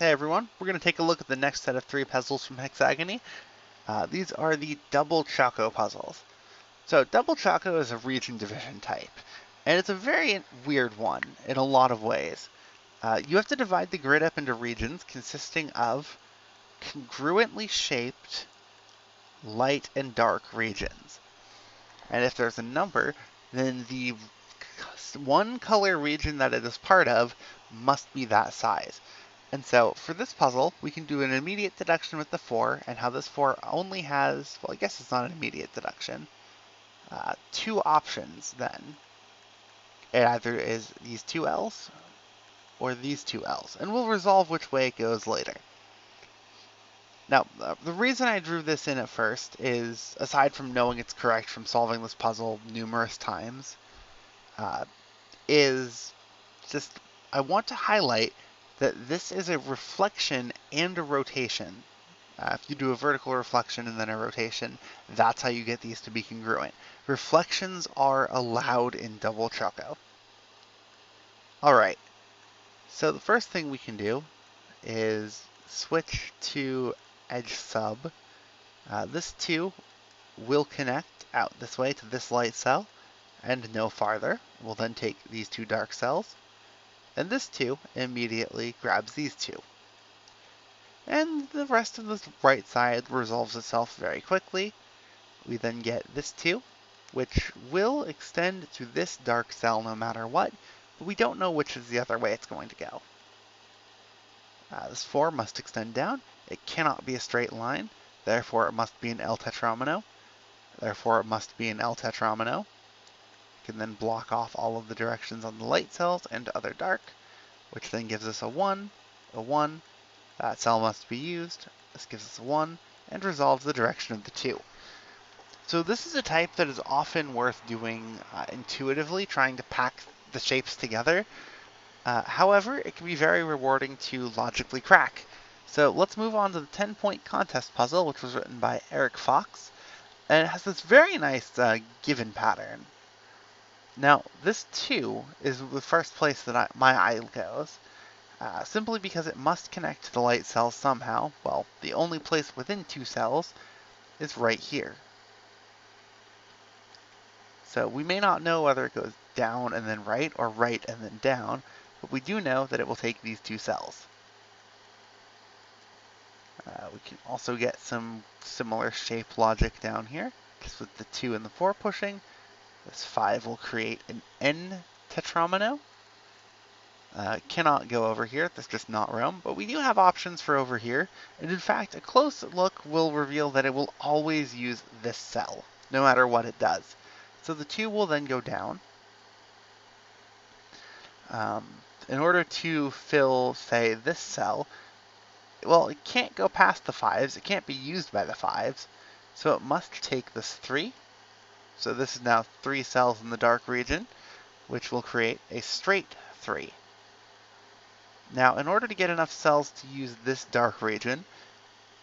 Hey everyone, we're going to take a look at the next set of 3 puzzles from Hexagony. These are the Double Choco puzzles. So Double Choco is a region division type, and it's a very weird one in a lot of ways. You have to divide the grid up into regions consisting of congruently shaped light and dark regions. And if there's a number, then the one color region that it is part of must be that size. And so for this puzzle, we can do an immediate deduction with the 4, and how this 4 only has, well, I guess it's not an immediate deduction, 2 options then. It either is these 2 L's or these 2 L's, and we'll resolve which way it goes later. Now, the reason I drew this in at first is, aside from knowing it's correct from solving this puzzle numerous times, is just I want to highlight that this is a reflection and a rotation. If you do a vertical reflection and then a rotation, that's how you get these to be congruent. Reflections are allowed in Double Choco. Alright, so the first thing we can do is switch to edge sub. This 2 will connect out this way to this light cell and no farther. We'll then take these 2 dark cells, and this 2 immediately grabs these 2. And the rest of the right side resolves itself very quickly. We then get this 2, which will extend to this dark cell no matter what, but we don't know which is the other way it's going to go. This 4 must extend down. It cannot be a straight line, therefore it must be an L tetromino. Therefore it must be an L tetromino. We can then block off all of the directions on the light cells and other dark, which then gives us a 1, a 1. That cell must be used. This gives us a 1, and resolves the direction of the 2. So this is a type that is often worth doing intuitively, trying to pack the shapes together. However, it can be very rewarding to logically crack. So let's move on to the 10-point contest puzzle, which was written by Eric Fox, and it has this very nice given pattern. Now, this 2 is the first place that my eye goes. Simply because it must connect to the light cells somehow. Well, the only place within 2 cells is right here. So we may not know whether it goes down and then right, or right and then down, but we do know that it will take these 2 cells. We can also get some similar shape logic down here, just with the 2 and the 4 pushing. This 5 will create an N tetromino. Cannot go over here, there's just not room, but we do have options for over here, and in fact a close look will reveal that it will always use this cell, no matter what it does. So the 2 will then go down. In order to fill, say, this cell, well, it can't go past the 5s, it can't be used by the 5s, so it must take this 3. So this is now 3 cells in the dark region, which will create a straight 3. Now, in order to get enough cells to use this dark region,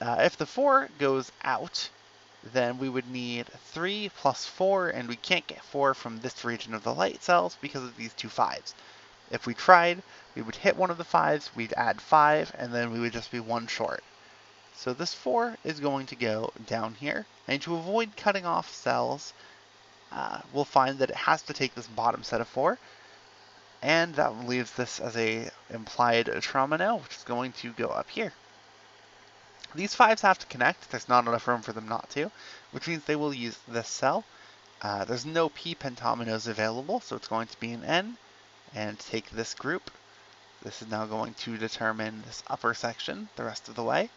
if the 4 goes out, then we would need 3 plus 4, and we can't get 4 from this region of the light cells because of these 2 5s. If we tried, we would hit one of the 5s, we'd add 5, and then we would just be 1 short. So this 4 is going to go down here, and to avoid cutting off cells, we'll find that it has to take this bottom set of 4, and that leaves this as a implied tetromino, which is going to go up here. These 5s have to connect, there's not enough room for them not to, which means they will use this cell. There's no p pentominoes available, so it's going to be an N, and take this group. This is now going to determine this upper section the rest of the way.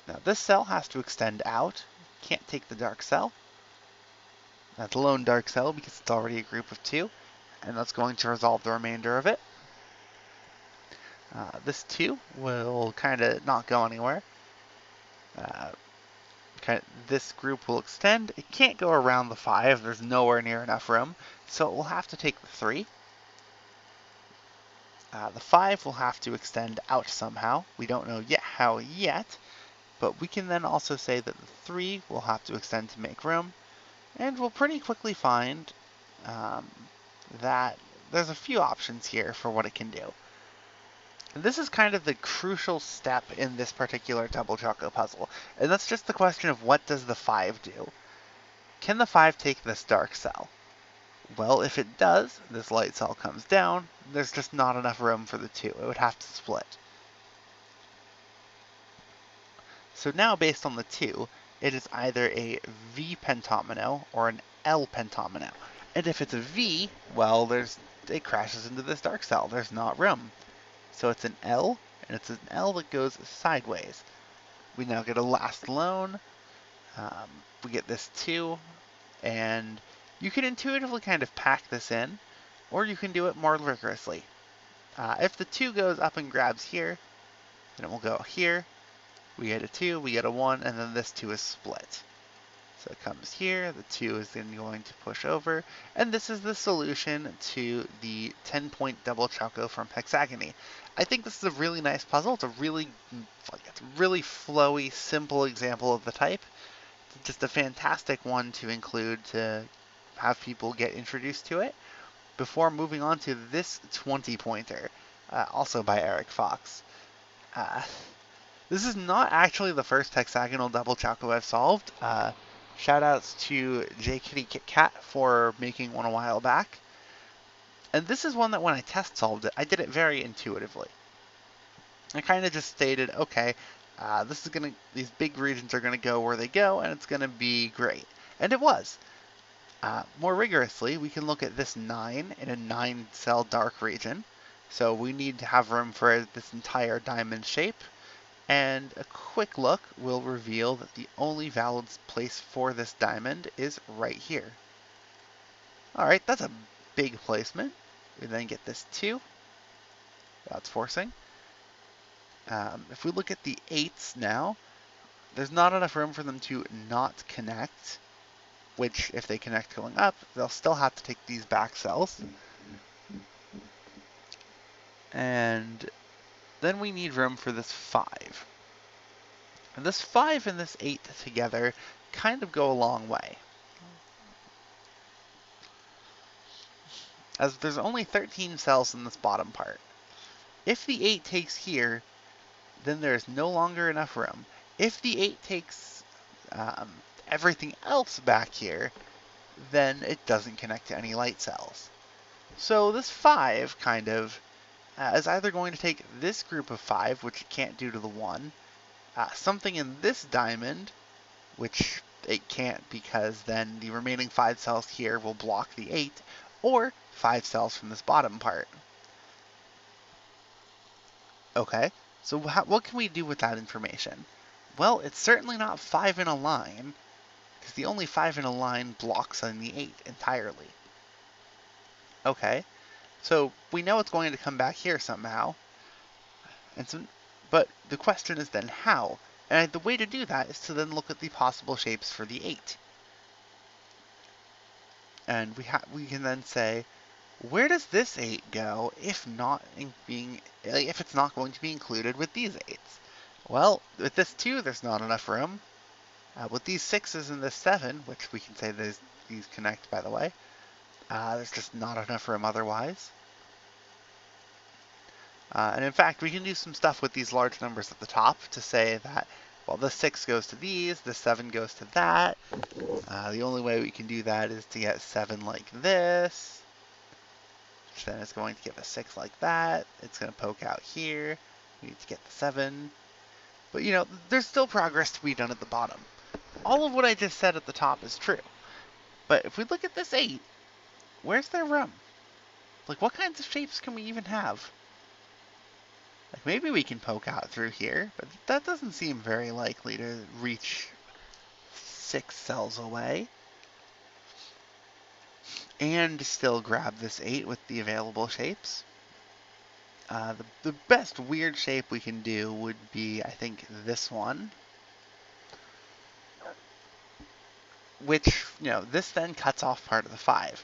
Now this cell has to extend out, can't take the dark cell. That's a lone dark cell because it's already a group of 2. And that's going to resolve the remainder of it. This 2 will kind of not go anywhere. This group will extend. It can't go around the 5. There's nowhere near enough room. So it will have to take the 3. The 5 will have to extend out somehow. We don't know yet how yet. But we can then also say that the 3 will have to extend to make room. And we'll pretty quickly find that there's a few options here for what it can do. And this is kind of the crucial step in this particular Double Choco puzzle, and that's just the question of what does the 5 do? Can the 5 take this dark cell? Well, if it does, this light cell comes down, there's just not enough room for the 2. It would have to split. So now, based on the 2, it is either a V pentomino or an L pentomino. And if it's a V, well, it crashes into this dark cell. There's not room. So it's an L, and it's an L that goes sideways. We now get a last lone. We get this 2, and you can intuitively kind of pack this in, or you can do it more rigorously. If the 2 goes up and grabs here, then it will go here. We get a 2, we get a 1, and then this 2 is split. So it comes here, the 2 is then going to push over, and this is the solution to the 10-point Double Choco from Hexagony. I think this is a really nice puzzle. It's a really flowy, simple example of the type. It's just a fantastic one to include to have people get introduced to it. Before moving on to this 20-pointer, also by Eric Fox. This is not actually the first hexagonal Double Choco I've solved. Shoutouts to JKittyKitKat for making one a while back. And this is one that when I test solved it, I did it very intuitively. I kind of just stated, okay, these big regions are gonna go where they go, and it's gonna be great. And it was. More rigorously, we can look at this 9 in a 9-cell dark region. So we need to have room for this entire diamond shape. And a quick look will reveal that the only valid place for this diamond is right here. Alright, that's a big placement. We then get this 2. That's forcing. If we look at the 8s now, there's not enough room for them to not connect, which if they connect going up, they'll still have to take these back cells. And then we need room for this 5. And this 5 and this 8 together kind of go a long way. As there's only 13 cells in this bottom part. If the 8 takes here, then there's no longer enough room. If the 8 takes everything else back here, then it doesn't connect to any light cells. So this 5 kind of is either going to take this group of 5, which it can't do to the 1, something in this diamond, which it can't because then the remaining 5 cells here will block the 8, or 5 cells from this bottom part. Okay, so what can we do with that information? Well, it's certainly not 5 in a line, because the only 5 in a line blocks on the 8 entirely. Okay, so we know it's going to come back here somehow, but the question is then how? And the way to do that is to then look at the possible shapes for the 8. And we can then say, where does this 8 go if it's not going to be included with these 8s? Well, with this 2, there's not enough room. With these 6s and this 7, which we can say these connect, by the way, there's just not enough room otherwise. And in fact, we can do some stuff with these large numbers at the top to say that, well, this 6 goes to these, this 7 goes to that. The only way we can do that is to get 7 like this, which then is going to give a 6 like that. It's going to poke out here. We need to get the 7. But, there's still progress to be done at the bottom. All of what I just said at the top is true. But if we look at this 8, where's their room? Like, what kinds of shapes can we even have? Like, maybe we can poke out through here, but that doesn't seem very likely to reach 6 cells away. And still grab this 8 with the available shapes. The best weird shape we can do would be, I think, this one. Which, this then cuts off part of the 5.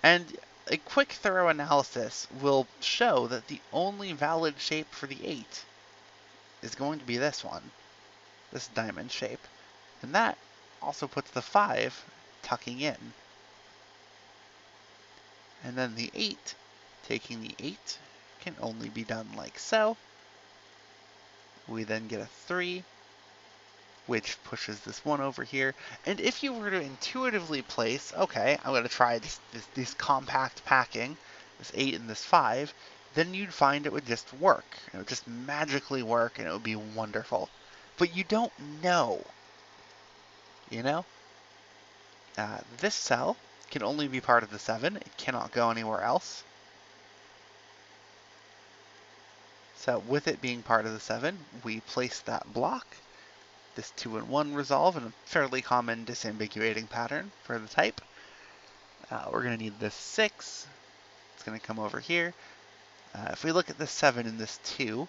And a quick thorough analysis will show that the only valid shape for the 8 is going to be this one, this diamond shape. And that also puts the 5 tucking in. And then the 8, taking the 8, can only be done like so. We then get a 3, which pushes this 1 over here. And if you were to intuitively place, okay, I'm going to try this compact packing, this 8 and this 5, then you'd find it would just work. It would just magically work, and it would be wonderful. But you don't know, you know? This cell can only be part of the 7. It cannot go anywhere else. So with it being part of the 7, we place that block. This 2 and 1 resolve in a fairly common disambiguating pattern for the type. We're going to need this 6. It's going to come over here. If we look at this 7 and this 2,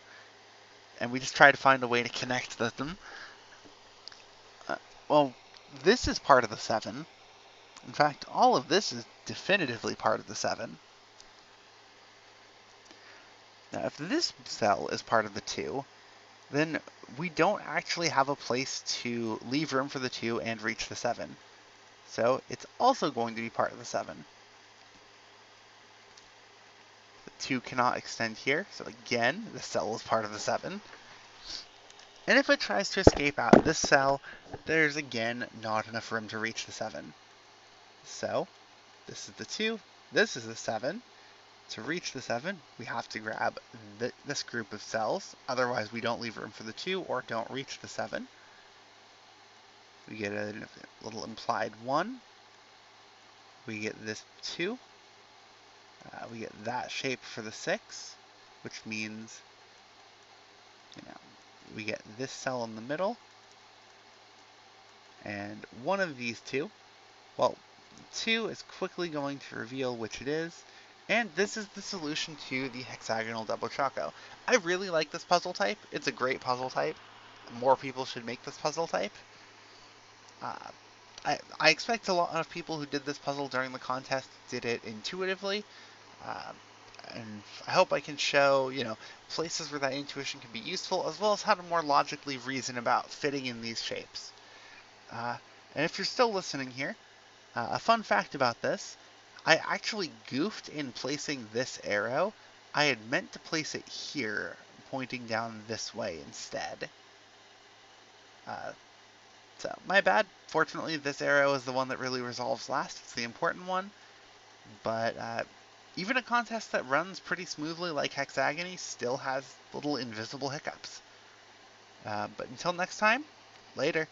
and we just try to find a way to connect them, well, this is part of the 7. In fact, all of this is definitively part of the 7. Now, if this cell is part of the 2, then we don't actually have a place to leave room for the 2 and reach the 7. So it's also going to be part of the 7. The 2 cannot extend here, so again, the cell is part of the 7. And if it tries to escape out this cell, there's again not enough room to reach the 7. So this is the 2, this is the 7. To reach the 7, we have to grab this group of cells, otherwise we don't leave room for the 2 or don't reach the 7. We get a little implied 1. We get this 2. We get that shape for the 6, which means, we get this cell in the middle, and one of these 2, well, 2 is quickly going to reveal which it is, and this is the solution to the hexagonal double choco. I really like this puzzle type. It's a great puzzle type. More people should make this puzzle type. I expect a lot of people who did this puzzle during the contest did it intuitively. And I hope I can show, places where that intuition can be useful, as well as how to more logically reason about fitting in these shapes. And if you're still listening here, a fun fact about this, I actually goofed in placing this arrow. I had meant to place it here, pointing down this way instead. So my bad. Fortunately, this arrow is the one that really resolves last. It's the important one. But even a contest that runs pretty smoothly like Hexagony still has little invisible hiccups. But until next time, later.